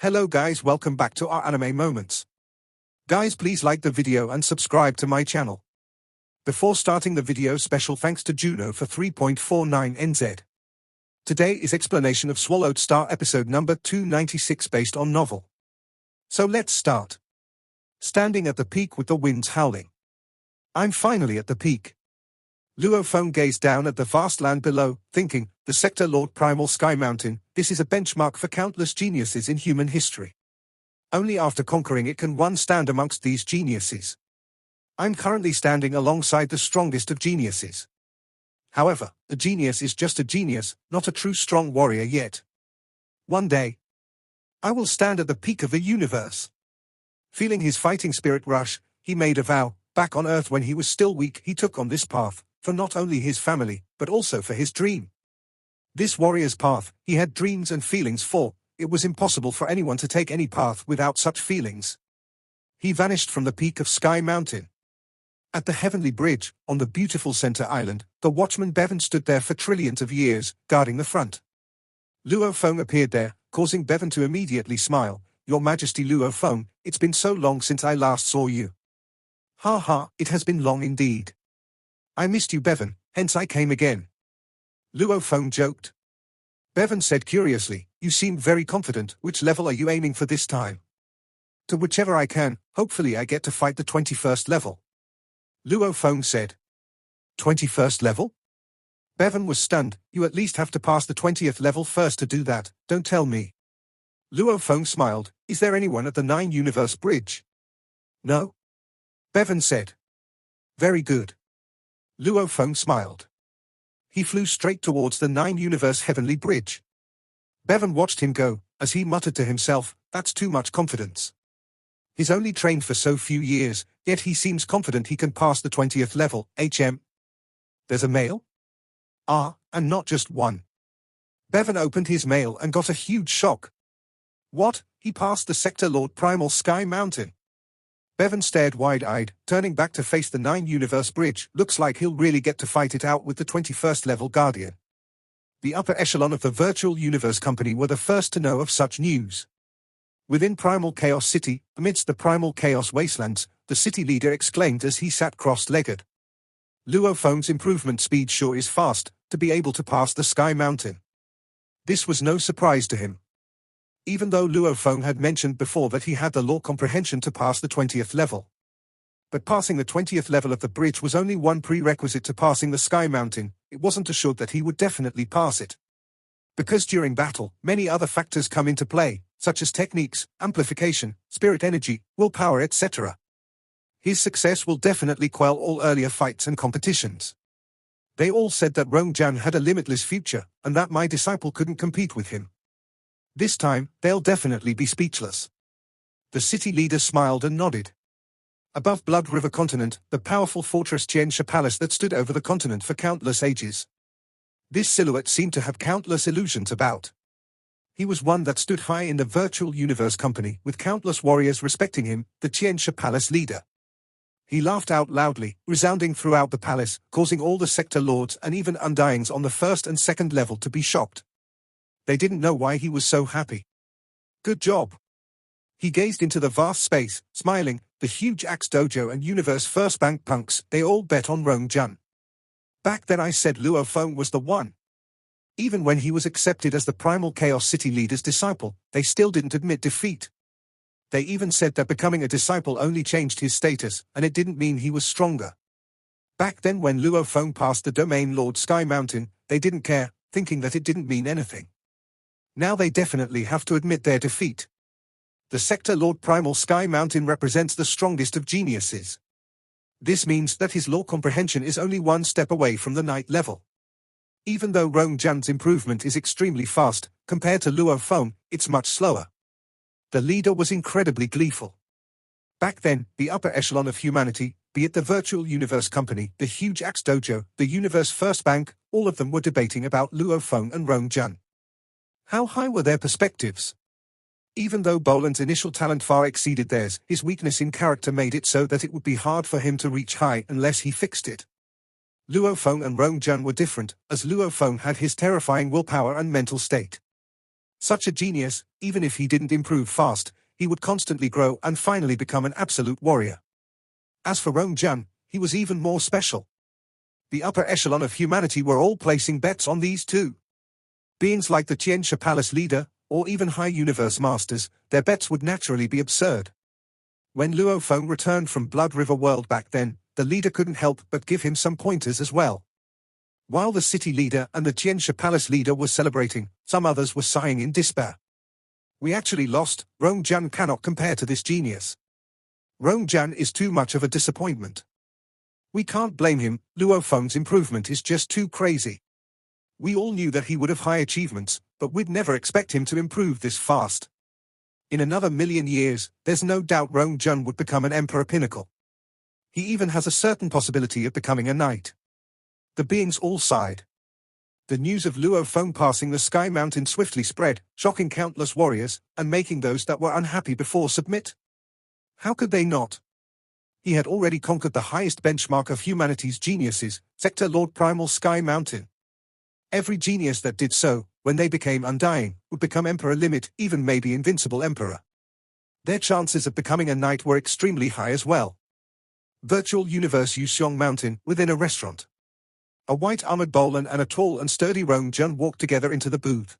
Hello guys, welcome back to our anime moments. Guys, please like the video and subscribe to my channel. Before starting the video, special thanks to Juno for 3.49 NZ. Today is explanation of Swallowed Star episode number 296 based on novel. So let's start. Standing at the peak with the winds howling. I'm finally at the peak. Luo Feng gazed down at the vast land below, thinking, the Sector Lord Primal Sky Mountain, this is a benchmark for countless geniuses in human history. Only after conquering it can one stand amongst these geniuses. I'm currently standing alongside the strongest of geniuses. However, a genius is just a genius, not a true strong warrior yet. One day, I will stand at the peak of the universe. Feeling his fighting spirit rush, he made a vow. Back on Earth when he was still weak, he took on this path, for not only his family, but also for his dream. This warrior's path, he had dreams and feelings for. It was impossible for anyone to take any path without such feelings. He vanished from the peak of Sky Mountain. At the Heavenly Bridge, on the beautiful center island, the watchman Bevan stood there for trillions of years, guarding the front. Luo Feng appeared there, causing Bevan to immediately smile. Your Majesty Luo Feng, it's been so long since I last saw you. Ha ha, it has been long indeed. I missed you, Bevan, hence I came again. Luo Feng joked. Bevan said curiously, you seem very confident. Which level are you aiming for this time? To whichever I can, hopefully I get to fight the 21st level. Luo Feng said. 21st level? Bevan was stunned. You at least have to pass the 20th level first to do that, don't tell me. Luo Feng smiled. Is there anyone at the 9-universe bridge? No? Bevan said. Very good. Luo Feng smiled. He flew straight towards the 9-universe heavenly bridge. Bevan watched him go, as he muttered to himself, that's too much confidence. He's only trained for so few years, yet he seems confident he can pass the 20th level. There's a mail? Ah, and not just one. Bevan opened his mail and got a huge shock. What? He passed the Sector Lord Primal Sky Mountain. Bevan stared wide-eyed, turning back to face the 9-universe bridge. Looks like he'll really get to fight it out with the 21st level Guardian. The upper echelon of the Virtual Universe Company were the first to know of such news. Within Primal Chaos City, amidst the Primal Chaos wastelands, the city leader exclaimed as he sat cross-legged. Luo Feng's improvement speed sure is fast, to be able to pass the Sky Mountain. This was no surprise to him. Even though Luo Feng had mentioned before that he had the law comprehension to pass the 20th level. But passing the 20th level of the bridge was only one prerequisite to passing the Sky Mountain. It wasn't assured that he would definitely pass it. Because during battle, many other factors come into play, such as techniques, amplification, spirit energy, willpower, etc. His success will definitely quell all earlier fights and competitions. They all said that Rongjian had a limitless future, and that my disciple couldn't compete with him. This time, they'll definitely be speechless. The city leader smiled and nodded. Above Blood River Continent, the powerful fortress Tiansha Palace that stood over the continent for countless ages. This silhouette seemed to have countless illusions about. He was one that stood high in the Virtual Universe Company, with countless warriors respecting him, the Tiansha Palace leader. He laughed out loudly, resounding throughout the palace, causing all the sector lords and even undyings on the first and second level to be shocked. They didn't know why he was so happy. Good job. He gazed into the vast space, smiling. The huge Axe Dojo and Universe First Bank punks, they all bet on Rongjian. Back then I said Luo Feng was the one. Even when he was accepted as the Primal Chaos City leader's disciple, they still didn't admit defeat. They even said that becoming a disciple only changed his status, and it didn't mean he was stronger. Back then when Luo Feng passed the Domain Lord Sky Mountain, they didn't care, thinking that it didn't mean anything. Now they definitely have to admit their defeat. The Sector Lord Primal Sky Mountain represents the strongest of geniuses. This means that his law comprehension is only one step away from the 9th level. Even though Rongjian's improvement is extremely fast, compared to Luo Feng, it's much slower. The leader was incredibly gleeful. Back then, the upper echelon of humanity, be it the Virtual Universe Company, the huge Axe Dojo, the Universe First Bank, all of them were debating about Luo Feng and Rongjian. How high were their perspectives? Even though Bolan's initial talent far exceeded theirs, his weakness in character made it so that it would be hard for him to reach high unless he fixed it. Luo Feng and Rongjian were different, as Luo Feng had his terrifying willpower and mental state. Such a genius, even if he didn't improve fast, he would constantly grow and finally become an absolute warrior. As for Rong Jun, he was even more special. The upper echelon of humanity were all placing bets on these two. Beings like the Tianxia Palace leader, or even high universe masters, their bets would naturally be absurd. When Luo Feng returned from Blood River World back then, the leader couldn't help but give him some pointers as well. While the city leader and the Tianxia Palace leader were celebrating, some others were sighing in despair. We actually lost. Rong Jun cannot compare to this genius. Rong Jun is too much of a disappointment. We can't blame him. Luo Feng's improvement is just too crazy. We all knew that he would have high achievements, but we'd never expect him to improve this fast. In another million years, there's no doubt Rong Jun would become an emperor pinnacle. He even has a certain possibility of becoming a knight. The beings all sighed. The news of Luo Feng passing the Sky Mountain swiftly spread, shocking countless warriors, and making those that were unhappy before submit. How could they not? He had already conquered the highest benchmark of humanity's geniuses, Sector Lord Primal Sky Mountain. Every genius that did so, when they became undying, would become Emperor Limit, even maybe Invincible Emperor. Their chances of becoming a knight were extremely high as well. Virtual Universe Yuxiong Mountain, within a restaurant. A white-armored Bolan and a tall and sturdy Rong Jun walked together into the booth.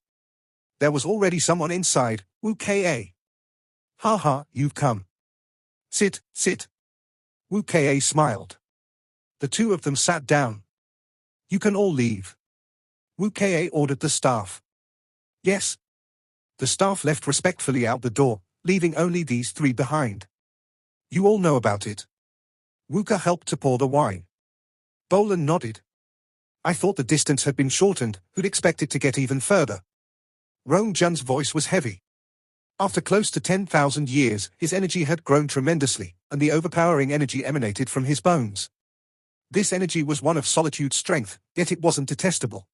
There was already someone inside. Wu Ka. Ha ha, you've come. Sit, sit. Wu Ka smiled. The two of them sat down. You can all leave. Wu Ka ordered the staff. Yes. The staff left respectfully out the door, leaving only these three behind. You all know about it. Wu Ka helped to pour the wine. Bolan nodded. I thought the distance had been shortened. Who'd expect it to get even further? Rong Jun's voice was heavy. After close to 10,000 years, his energy had grown tremendously, and the overpowering energy emanated from his bones. This energy was one of solitude strength, yet it wasn't detestable.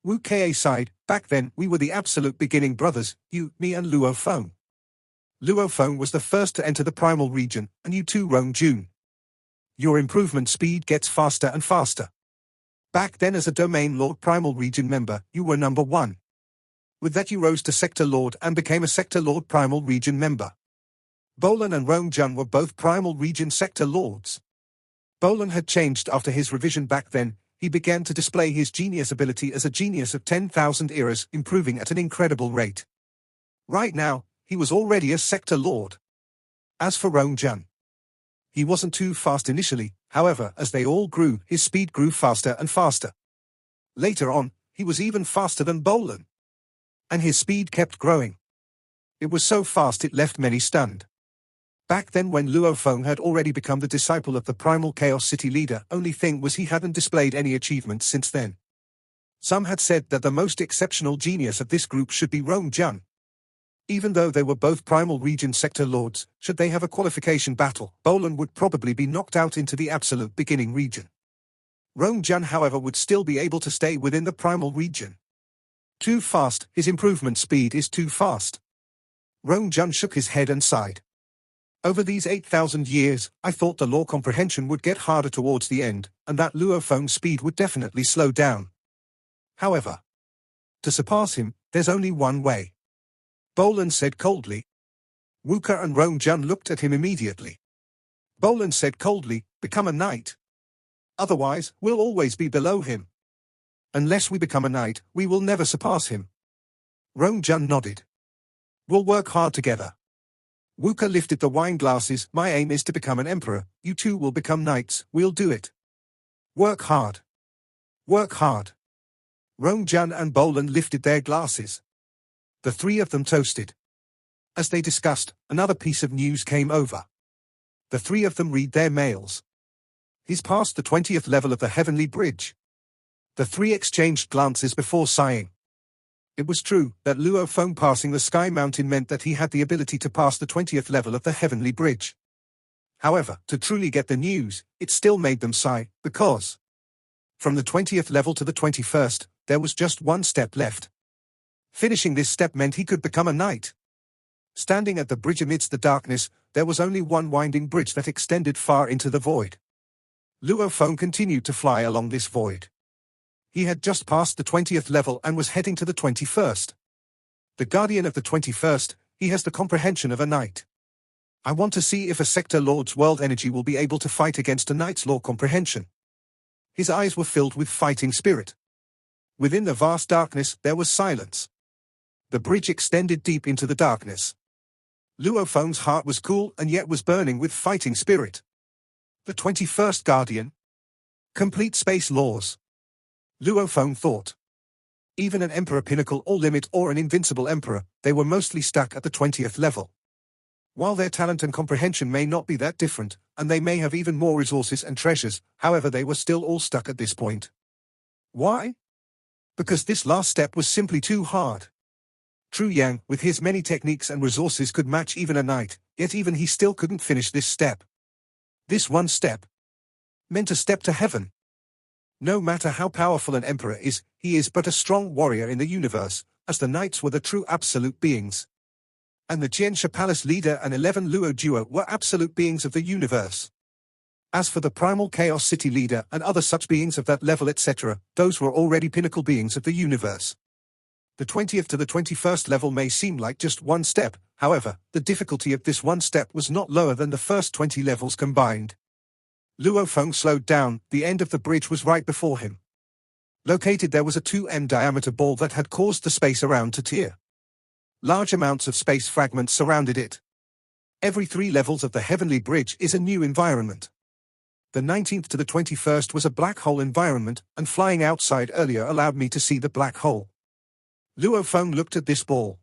Wu Ka sighed. Back then, we were the absolute beginning brothers, you, me and Luo Feng. Luo Feng was the first to enter the primal region, and you too, Rong Jun. Your improvement speed gets faster and faster. Back then as a Domain Lord Primal Region member, you were number 1. With that you rose to Sector Lord and became a Sector Lord Primal Region member. Bolan and Rong Jun were both Primal Region Sector Lords. Bolan had changed after his revision back then. He began to display his genius ability as a genius of 10,000 eras, improving at an incredible rate. Right now, he was already a Sector Lord. As for Rong Jun, he wasn't too fast initially, however, as they all grew, his speed grew faster and faster. Later on, he was even faster than Bolan. And his speed kept growing. It was so fast it left many stunned. Back then when Luo Feng had already become the disciple of the Primal Chaos City leader, only thing was he hadn't displayed any achievements since then. Some had said that the most exceptional genius of this group should be Rong Jun. Even though they were both Primal Region Sector Lords, should they have a qualification battle, Bolan would probably be knocked out into the absolute beginning region. Rong Jun, however, would still be able to stay within the Primal Region. Too fast, his improvement speed is too fast. Rong Jun shook his head and sighed. Over these 8,000 years, I thought the law comprehension would get harder towards the end, and that Luo Feng's speed would definitely slow down. However, to surpass him, there's only one way. Bolan said coldly. Wu Ka and Rong Jun looked at him immediately. Bolan said coldly, become a knight. Otherwise, we'll always be below him. Unless we become a knight, we will never surpass him. Rong Jun nodded. We'll work hard together. Wu Ka lifted the wine glasses. My aim is to become an emperor. You two will become knights. We'll do it. Work hard. Work hard. Rong Jun and Bolan lifted their glasses. The three of them toasted. As they discussed, another piece of news came over. The three of them read their mails. He's passed the 20th level of the Heavenly Bridge. The three exchanged glances before sighing. It was true that Luo Feng passing the Sky Mountain meant that he had the ability to pass the 20th level of the Heavenly Bridge. However, to truly get the news, it still made them sigh, because from the 20th level to the 21st, there was just one step left. Finishing this step meant he could become a knight. Standing at the bridge amidst the darkness, there was only one winding bridge that extended far into the void. Luo Feng continued to fly along this void. He had just passed the 20th level and was heading to the 21st. The guardian of the 21st, he has the comprehension of a knight. I want to see if a sector lord's world energy will be able to fight against a knight's law comprehension. His eyes were filled with fighting spirit. Within the vast darkness, there was silence. The bridge extended deep into the darkness. Luo Feng's heart was cool and yet was burning with fighting spirit. The 21st Guardian? Complete space laws. Luo Feng thought. Even an emperor pinnacle or limit or an invincible emperor, they were mostly stuck at the 20th level. While their talent and comprehension may not be that different, and they may have even more resources and treasures, however they were still all stuck at this point. Why? Because this last step was simply too hard. True Yang, with his many techniques and resources, could match even a knight, yet even he still couldn't finish this step. This one step meant a step to heaven. No matter how powerful an emperor is, he is but a strong warrior in the universe, as the knights were the true absolute beings. And the Jiansha Palace leader and 11 Luo duo were absolute beings of the universe. As for the primal chaos city leader and other such beings of that level etc., those were already pinnacle beings of the universe. The 20th to the 21st level may seem like just one step, however, the difficulty of this one step was not lower than the first 20 levels combined. Luo Feng slowed down, the end of the bridge was right before him. Located there was a 2m diameter ball that had caused the space around to tear. Large amounts of space fragments surrounded it. Every 3 levels of the heavenly bridge is a new environment. The 19th to the 21st was a black hole environment, and flying outside earlier allowed me to see the black hole. Luo Feng looked at this ball.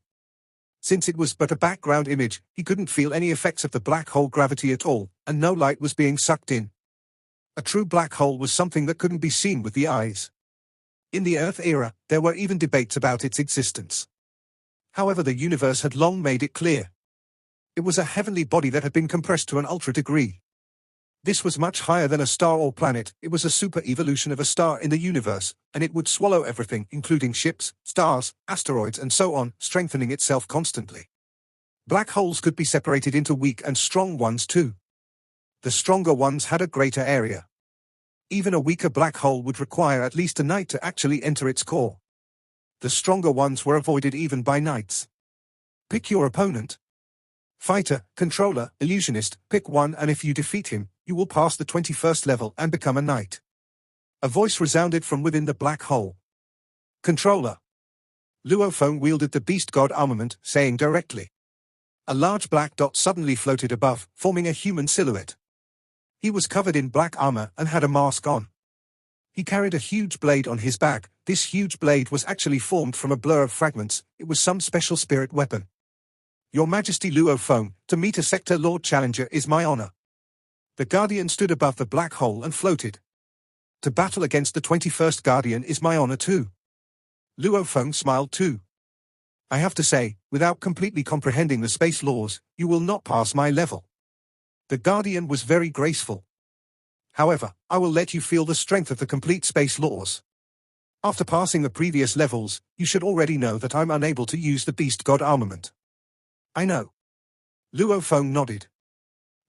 Since it was but a background image, he couldn't feel any effects of the black hole gravity at all, and no light was being sucked in. A true black hole was something that couldn't be seen with the eyes. In the Earth era, there were even debates about its existence. However, the universe had long made it clear. It was a heavenly body that had been compressed to an ultra degree. This was much higher than a star or planet, it was a super evolution of a star in the universe, and it would swallow everything, including ships, stars, asteroids and so on, strengthening itself constantly. Black holes could be separated into weak and strong ones too. The stronger ones had a greater area. Even a weaker black hole would require at least a knight to actually enter its core. The stronger ones were avoided even by knights. Pick your opponent. Fighter, controller, illusionist, pick one, and if you defeat him, you will pass the 21st level and become a knight. A voice resounded from within the black hole. Controller. Luo Feng wielded the beast god armament, saying directly. A large black dot suddenly floated above, forming a human silhouette. He was covered in black armor and had a mask on. He carried a huge blade on his back. This huge blade was actually formed from a blur of fragments. It was some special spirit weapon. Your Majesty Luo Feng, to meet a sector lord challenger is my honor. The Guardian stood above the black hole and floated. To battle against the 21st Guardian is my honor too. Luo Feng smiled too. I have to say, without completely comprehending the space laws, you will not pass my level. The Guardian was very graceful. However, I will let you feel the strength of the complete space laws. After passing the previous levels, you should already know that I'm unable to use the beast god armament. I know. Luo Feng nodded.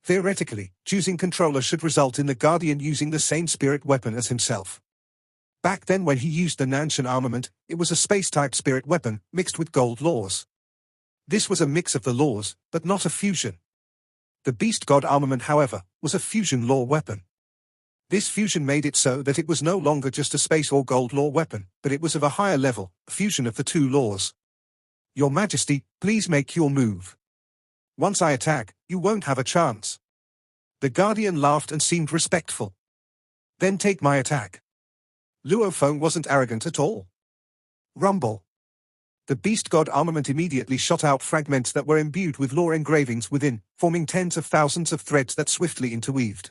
Theoretically, choosing controller should result in the Guardian using the same spirit weapon as himself. Back then when he used the Nanshan armament, it was a space-type spirit weapon, mixed with gold laws. This was a mix of the laws, but not a fusion. The beast god armament, however, was a fusion law weapon. This fusion made it so that it was no longer just a space or gold law weapon, but it was of a higher level, a fusion of the two laws. Your Majesty, please make your move. Once I attack, you won't have a chance. The Guardian laughed and seemed respectful. Then take my attack. Luo Feng wasn't arrogant at all. Rumble. The beast god armament immediately shot out fragments that were imbued with lore engravings within, forming tens of thousands of threads that swiftly interweaved.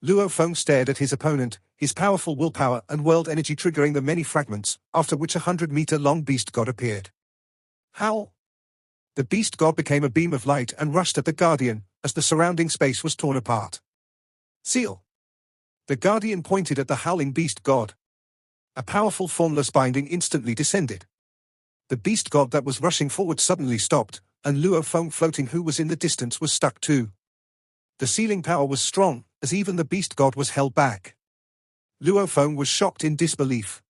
Luo Feng stared at his opponent, his powerful willpower and world energy triggering the many fragments, after which a 100-meter-long beast god appeared. Howl! The beast god became a beam of light and rushed at the Guardian, as the surrounding space was torn apart. Seal! The Guardian pointed at the howling beast god. A powerful formless binding instantly descended. The beast god that was rushing forward suddenly stopped, and Luo Feng floating who was in the distance was stuck too. The sealing power was strong, as even the beast god was held back. Luo Feng was shocked in disbelief.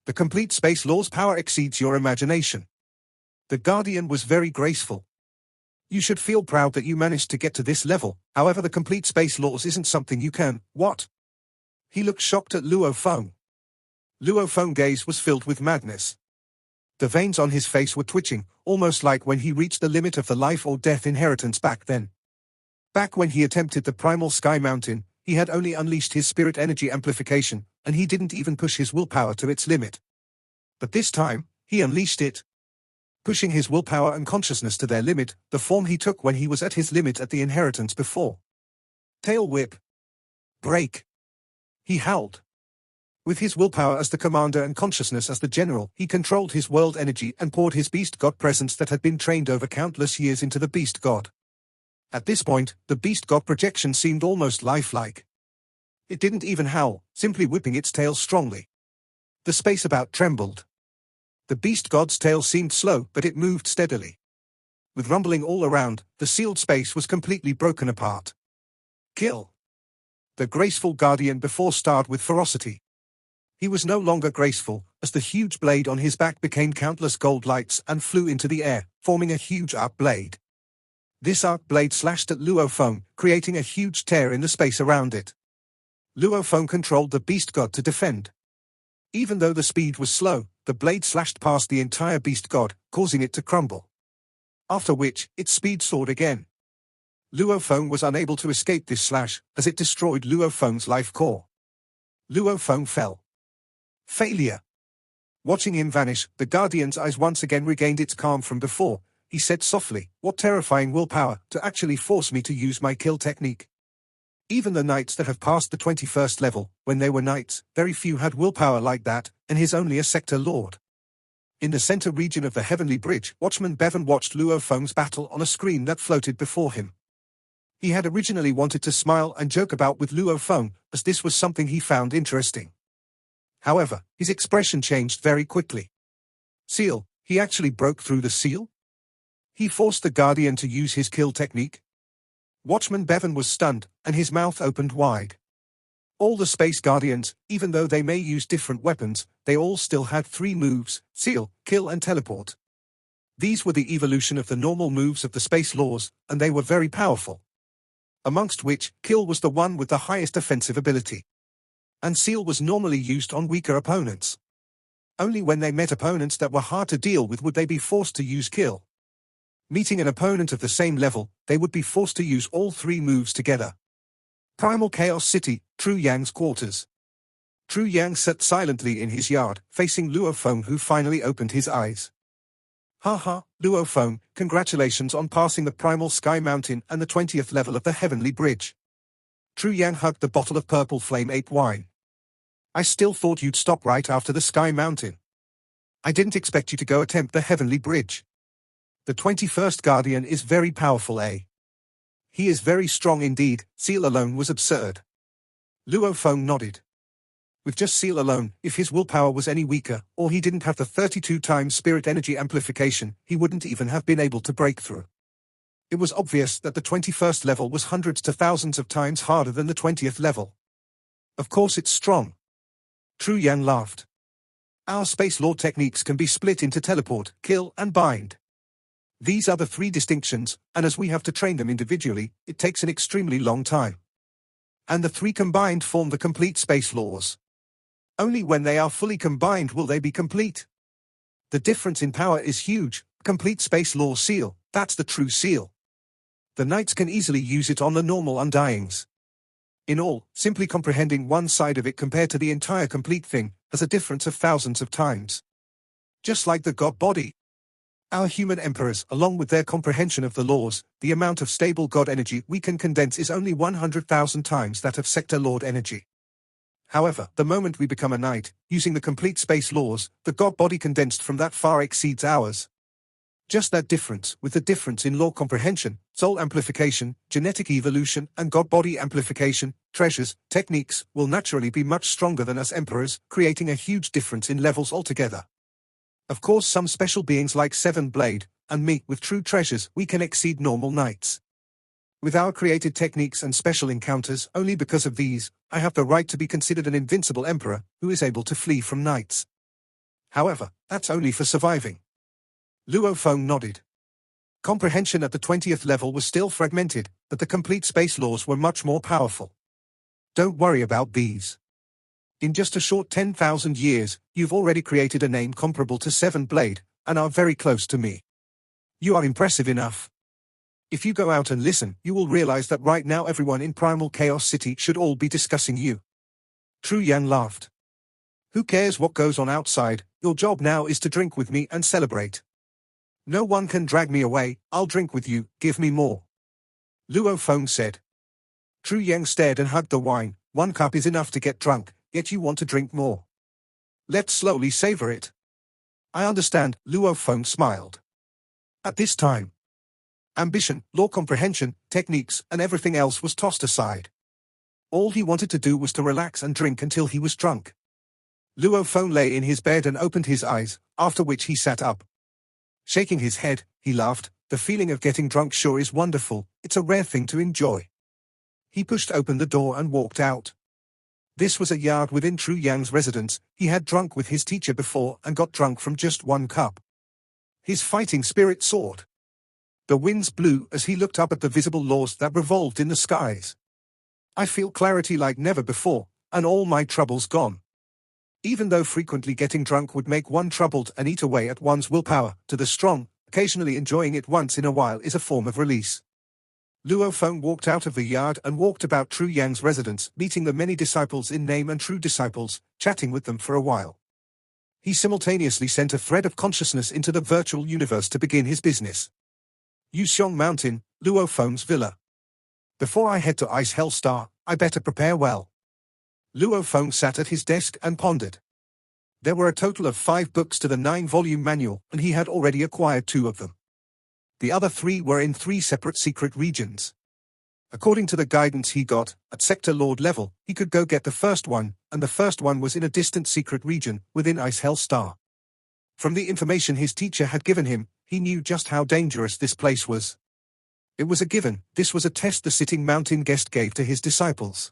The complete space law's power exceeds your imagination. The Guardian was very graceful. You should feel proud that you managed to get to this level, however the complete space laws isn't something you can, what? He looked shocked at Luo Feng. Luo Feng's gaze was filled with madness. The veins on his face were twitching, almost like when he reached the limit of the life or death inheritance back then. Back when he attempted the primal sky mountain, he had only unleashed his spirit energy amplification, and he didn't even push his willpower to its limit. But this time, he unleashed it. Pushing his willpower and consciousness to their limit, the form he took when he was at his limit at the inheritance before. Tail whip. Break. He howled. With his willpower as the commander and consciousness as the general, he controlled his world energy and poured his beast god presence that had been trained over countless years into the beast god. At this point, the beast god projection seemed almost lifelike. It didn't even howl, simply whipping its tail strongly. The space about trembled. The beast god's tail seemed slow, but it moved steadily. With rumbling all around, the sealed space was completely broken apart. Kill. The graceful guardian before starred with ferocity. He was no longer graceful, as the huge blade on his back became countless gold lights and flew into the air, forming a huge arc blade. This arc blade slashed at Luo Feng, creating a huge tear in the space around it. Luo Feng controlled the beast god to defend. Even though the speed was slow, the blade slashed past the entire beast god, causing it to crumble. After which, its speed soared again. Luo Feng was unable to escape this slash, as it destroyed Luo Feng's life core. Luo Feng fell. Failure. Watching him vanish, the Guardian's eyes once again regained its calm from before. He said softly, "What terrifying willpower, to actually force me to use my kill technique." Even the knights that have passed the 21st level, when they were knights, very few had willpower like that, and he's only a sector lord. In the center region of the Heavenly Bridge, Watchman Bevan watched Luo Feng's battle on a screen that floated before him. He had originally wanted to smile and joke about with Luo Feng, as this was something he found interesting. However, his expression changed very quickly. Seal, he actually broke through the seal? He forced the Guardian to use his kill technique? Watchman Bevan was stunned, and his mouth opened wide. All the Space Guardians, even though they may use different weapons, they all still had 3 moves: seal, kill and teleport. These were the evolution of the normal moves of the space laws, and they were very powerful. Amongst which, kill was the one with the highest offensive ability. And seal was normally used on weaker opponents. Only when they met opponents that were hard to deal with would they be forced to use kill. Meeting an opponent of the same level, they would be forced to use all 3 moves together. Primal Chaos City, True Yang's quarters. True Yang sat silently in his yard, facing Luo Feng, who finally opened his eyes. Haha, Luo Feng, congratulations on passing the Primal Sky Mountain and the 20th level of the Heavenly Bridge. True Yang hugged the bottle of purple flame ape wine. I still thought you'd stop right after the Sky Mountain. I didn't expect you to go attempt the Heavenly Bridge. The 21st Guardian is very powerful, eh? He is very strong indeed. Seal alone was absurd. Luo Feng nodded. With just seal alone, if his willpower was any weaker, or he didn't have the 32 times spirit energy amplification, he wouldn't even have been able to break through. It was obvious that the 21st level was hundreds to thousands of times harder than the 20th level. Of course it's strong. True Yang laughed. Our space law techniques can be split into teleport, kill, and bind. These are the 3 distinctions, and as we have to train them individually, it takes an extremely long time. And the 3 combined form the complete space laws. Only when they are fully combined will they be complete. The difference in power is huge. Complete space law seal, that's the true seal. The knights can easily use it on the normal undyings. In all, simply comprehending one side of it compared to the entire complete thing, has a difference of thousands of times. Just like the god body. Our human emperors, along with their comprehension of the laws, the amount of stable god energy we can condense is only 100,000 times that of sector lord energy. However, the moment we become a knight, using the complete space laws, the god body condensed from that far exceeds ours. Just that difference, with the difference in law comprehension, soul amplification, genetic evolution, and god body amplification, treasures, techniques, will naturally be much stronger than us emperors, creating a huge difference in levels altogether. Of course, some special beings like Seven Blade, and me, with true treasures, we can exceed normal knights. With our created techniques and special encounters, only because of these, I have the right to be considered an invincible emperor, who is able to flee from knights. However, that's only for surviving. Luo Feng nodded. Comprehension at the 20th level was still fragmented, but the complete space laws were much more powerful. Don't worry about these. In just a short 10,000 years, you've already created a name comparable to Seven Blade, and are very close to me. You are impressive enough. If you go out and listen, you will realize that right now everyone in Primal Chaos City should all be discussing you. Tru Yang laughed. Who cares what goes on outside? Your job now is to drink with me and celebrate. No one can drag me away. I'll drink with you, give me more. Luo Feng said. Tru Yang stared and hugged the wine. 1 cup is enough to get drunk, yet you want to drink more. Let's slowly savor it. I understand, Luo Feng smiled. At this time, ambition, law comprehension, techniques, and everything else was tossed aside. All he wanted to do was to relax and drink until he was drunk. Luo Feng lay in his bed and opened his eyes, after which he sat up. Shaking his head, he laughed. The feeling of getting drunk sure is wonderful, it's a rare thing to enjoy. He pushed open the door and walked out. This was a yard within Tru Yang's residence. He had drunk with his teacher before and got drunk from just 1 cup. His fighting spirit soared. The winds blew as he looked up at the visible laws that revolved in the skies. I feel clarity like never before, and all my troubles gone. Even though frequently getting drunk would make one troubled and eat away at one's willpower, to the strong, occasionally enjoying it once in a while is a form of release. Luo Feng walked out of the yard and walked about Tru Yang's residence, meeting the many disciples in name and true disciples, chatting with them for a while. He simultaneously sent a thread of consciousness into the virtual universe to begin his business. Yuxiong Mountain, Luo Feng's villa. Before I head to Ice Hell Star, I better prepare well. Luo Feng sat at his desk and pondered. There were a total of 5 books to the 9-volume manual, and he had already acquired 2 of them. The other 3 were in 3 separate secret regions. According to the guidance he got, at Sector Lord level, he could go get the first one, and the first one was in a distant secret region, within Ice Hell Star. From the information his teacher had given him, he knew just how dangerous this place was. It was a given, this was a test the sitting mountain guest gave to his disciples.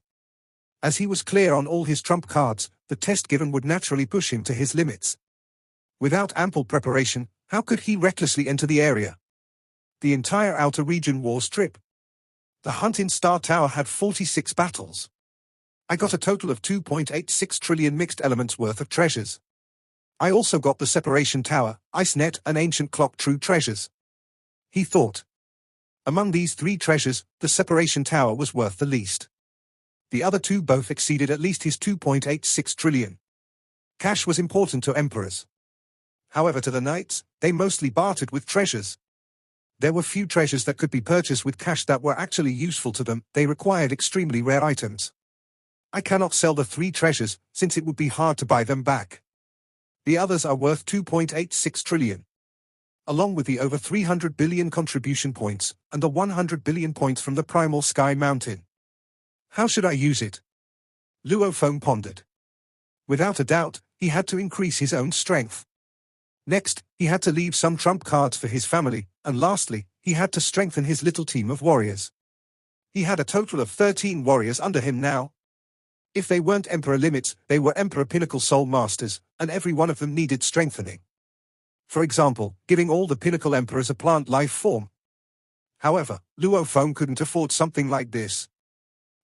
As he was clear on all his trump cards, the test given would naturally push him to his limits. Without ample preparation, how could he recklessly enter the area? The entire outer region war strip. The hunt in Star Tower had 46 battles. I got a total of 2.86 trillion mixed elements worth of treasures. I also got the Separation Tower, Ice Net, and Ancient Clock true treasures. He thought. Among these 3 treasures, the Separation Tower was worth the least. The other 2 both exceeded at least his 2.86 trillion. Cash was important to emperors. However, to the knights, they mostly bartered with treasures. There were few treasures that could be purchased with cash that were actually useful to them. They required extremely rare items. I cannot sell the 3 treasures, since it would be hard to buy them back. The others are worth 2.86 trillion. Along with the over 300 billion contribution points, and the 100 billion points from the Primal Sky Mountain. How should I use it? Luo Feng pondered. Without a doubt, he had to increase his own strength. Next, he had to leave some trump cards for his family, and lastly, he had to strengthen his little team of warriors. He had a total of 13 warriors under him now. If they weren't Emperor limits, they were Emperor Pinnacle Soul Masters, and every one of them needed strengthening. For example, giving all the Pinnacle Emperors a plant life form. However, Luo Feng couldn't afford something like this.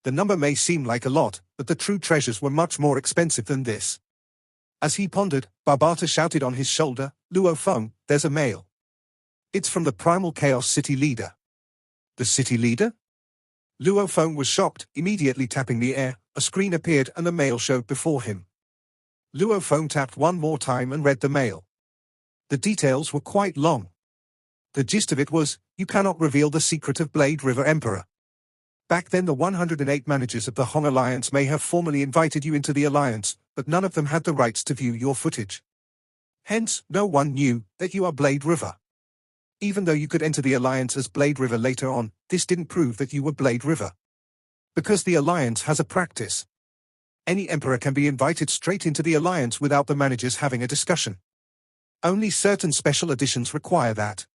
The number may seem like a lot, but the true treasures were much more expensive than this. As he pondered, Barbata shouted on his shoulder, Luo Feng, there's a mail. It's from the Primal Chaos City leader. The city leader? Luo Feng was shocked, immediately tapping the air. A screen appeared and the mail showed before him. Luo Feng tapped one more time and read the mail. The details were quite long. The gist of it was, you cannot reveal the secret of Blade River Emperor. Back then the 108 managers of the Hong Alliance may have formally invited you into the alliance, but none of them had the rights to view your footage. Hence, no one knew that you are Blade River. Even though you could enter the alliance as Blade River later on, this didn't prove that you were Blade River. Because the alliance has a practice. Any emperor can be invited straight into the alliance without the managers having a discussion. Only certain special editions require that.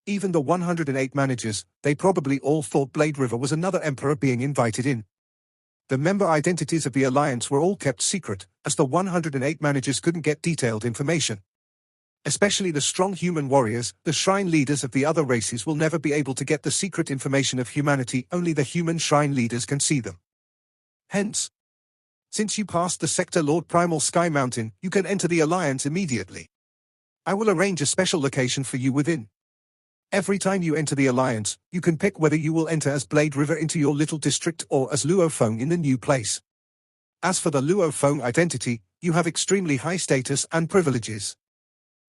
Even the 108 managers, they probably all thought Blade River was another emperor being invited in. The member identities of the alliance were all kept secret, as the 108 managers couldn't get detailed information. Especially the strong human warriors, the shrine leaders of the other races will never be able to get the secret information of humanity, only the human shrine leaders can see them. Hence, since you passed the Sector Lord Primal Sky Mountain, you can enter the Alliance immediately. I will arrange a special location for you within. Every time you enter the Alliance, you can pick whether you will enter as Blade River into your little district or as Luo Feng in the new place. As for the Luo Feng identity, you have extremely high status and privileges.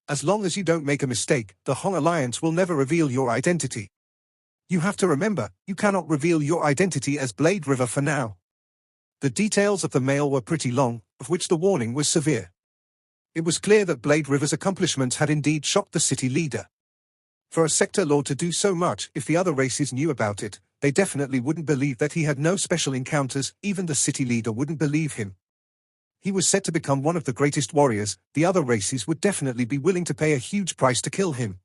As long as you don't make a mistake, the Hong Alliance will never reveal your identity. You have to remember, you cannot reveal your identity as Blade River for now. The details of the mail were pretty long, of which the warning was severe. It was clear that Blade River's accomplishments had indeed shocked the city leader. For a sector lord to do so much, if the other races knew about it, they definitely wouldn't believe that he had no special encounters, even the city leader wouldn't believe him. He was set to become one of the greatest warriors, the other races would definitely be willing to pay a huge price to kill him.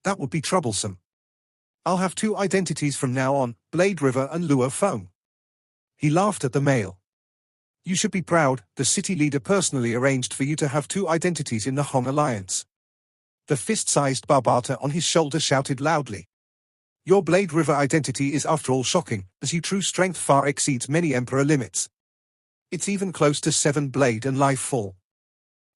That would be troublesome. I'll have two identities from now on, Blade River and Luo Feng. He laughed at the mail. You should be proud, the city leader personally arranged for you to have two identities in the Hong Alliance. The fist-sized Barbata on his shoulder shouted loudly. Your Blade River identity is after all shocking, as your true strength far exceeds many Emperor limits. It's even close to 7 Blade and Life Fall.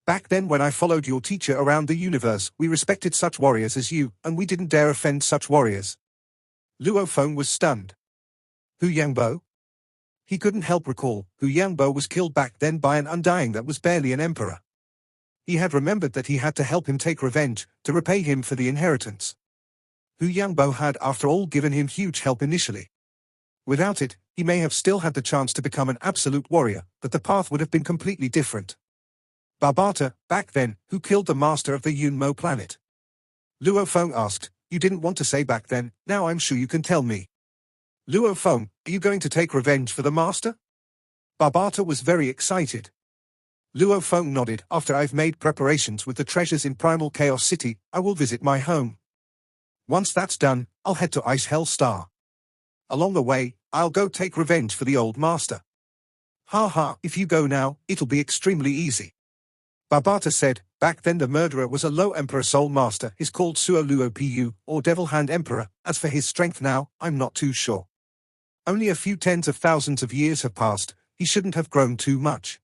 Back then when I followed your teacher around the universe, we respected such warriors as you, and we didn't dare offend such warriors. Luo Feng was stunned. Hu Yangbo? He couldn't help recall, Hu Yangbo was killed back then by an undying that was barely an emperor. He had remembered that he had to help him take revenge, to repay him for the inheritance. Hu Yangbo had after all given him huge help initially. Without it, he may have still had the chance to become an absolute warrior, but the path would have been completely different. Barbata, back then, who killed the master of the Yunmo planet? Luo Feng asked. You didn't want to say back then, now I'm sure you can tell me. Luo Feng, are you going to take revenge for the master? Barbata was very excited. Luo Feng nodded. After I've made preparations with the treasures in Primal Chaos City, I will visit my home. Once that's done, I'll head to Ice Hell Star. Along the way, I'll go take revenge for the old master. Ha ha, if you go now, it'll be extremely easy. Barbata said, back then the murderer was a low Emperor Soul Master, is called Suo Luo Pu, or Devil Hand Emperor. As for his strength now, I'm not too sure. Only a few tens of thousands of years have passed, he shouldn't have grown too much.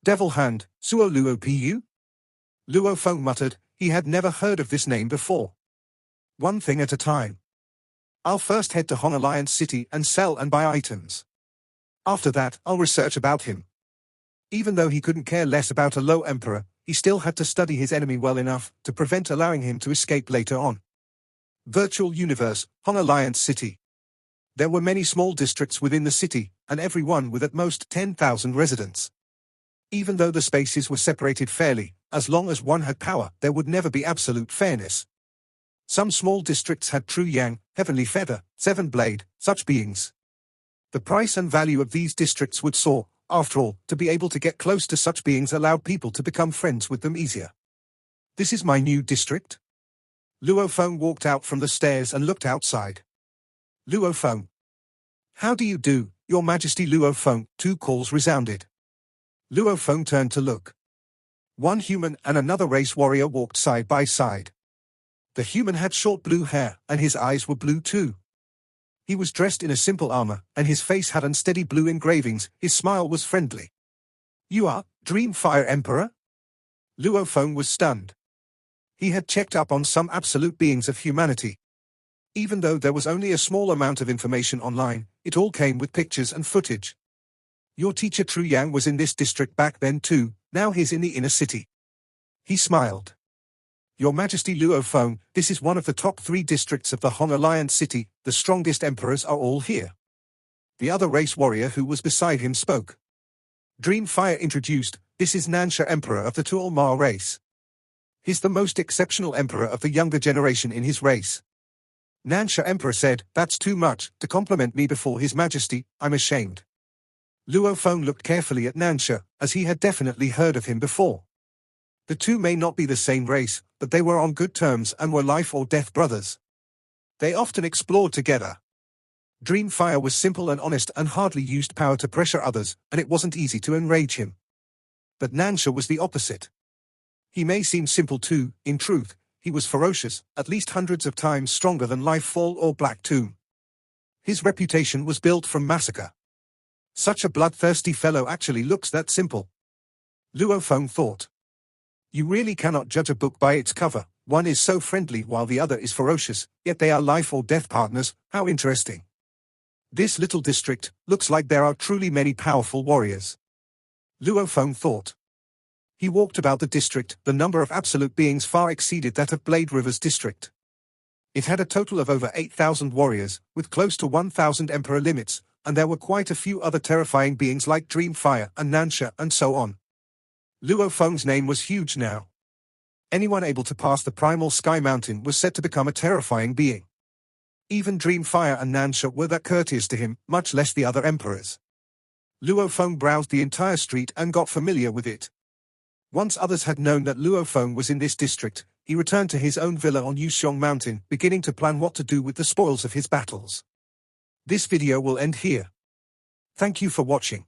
Devil Hand, Suo Luo Pu? Luo Feng muttered, he had never heard of this name before. One thing at a time. I'll first head to Hong Alliance City and sell and buy items. After that, I'll research about him. Even though he couldn't care less about a low emperor, he still had to study his enemy well enough to prevent allowing him to escape later on. Virtual Universe, Hong Alliance City. There were many small districts within the city, and every one with at most 10,000 residents. Even though the spaces were separated fairly, as long as one had power, there would never be absolute fairness. Some small districts had True Yang, Heavenly Feather, 7 Blade, such beings. The price and value of these districts would soar. After all, to be able to get close to such beings allowed people to become friends with them easier. This is my new district? Luo Feng walked out from the stairs and looked outside. Luo Feng. How do you do, Your Majesty Luo Feng? 2 calls resounded. Luo Feng turned to look. One human and another race warrior walked side by side. The human had short blue hair, and his eyes were blue too. He was dressed in a simple armor, and his face had unsteady blue engravings. His smile was friendly. You are Dreamfire Emperor? Luo Feng was stunned. He had checked up on some absolute beings of humanity. Even though there was only a small amount of information online, it all came with pictures and footage. Your teacher True Yang was in this district back then too, now he's in the inner city. He smiled. Your Majesty Luo Feng, this is one of the top 3 districts of the Hong Alliance City, the strongest emperors are all here. The other race warrior who was beside him spoke. Dreamfire introduced, this is Nansha Emperor of the Tuol Ma race. He's the most exceptional emperor of the younger generation in his race. Nansha Emperor said, that's too much, to compliment me before His Majesty, I'm ashamed. Luo Feng looked carefully at Nansha, as he had definitely heard of him before. The two may not be the same race, but they were on good terms and were life or death brothers. They often explored together. Dreamfire was simple and honest and hardly used power to pressure others, and it wasn't easy to enrage him. But Nansha was the opposite. He may seem simple too, in truth, he was ferocious, at least hundreds of times stronger than Lifefall or Black Tomb. His reputation was built from massacre. Such a bloodthirsty fellow actually looks that simple. Luo Feng thought. You really cannot judge a book by its cover. One is so friendly while the other is ferocious, yet they are life or death partners. How interesting. This little district looks like there are truly many powerful warriors. Luo Feng thought. He walked about the district. The number of absolute beings far exceeded that of Blade River's district. It had a total of over 8,000 warriors, with close to 1,000 emperor limits, and there were quite a few other terrifying beings like Dreamfire and Nansha and so on. Luo Feng's name was huge now. Anyone able to pass the primal sky mountain was said to become a terrifying being. Even Dreamfire and Nansha were that courteous to him, much less the other emperors. Luo Feng browsed the entire street and got familiar with it. Once others had known that Luo Feng was in this district, he returned to his own villa on Yuxiong Mountain, beginning to plan what to do with the spoils of his battles. This video will end here. Thank you for watching.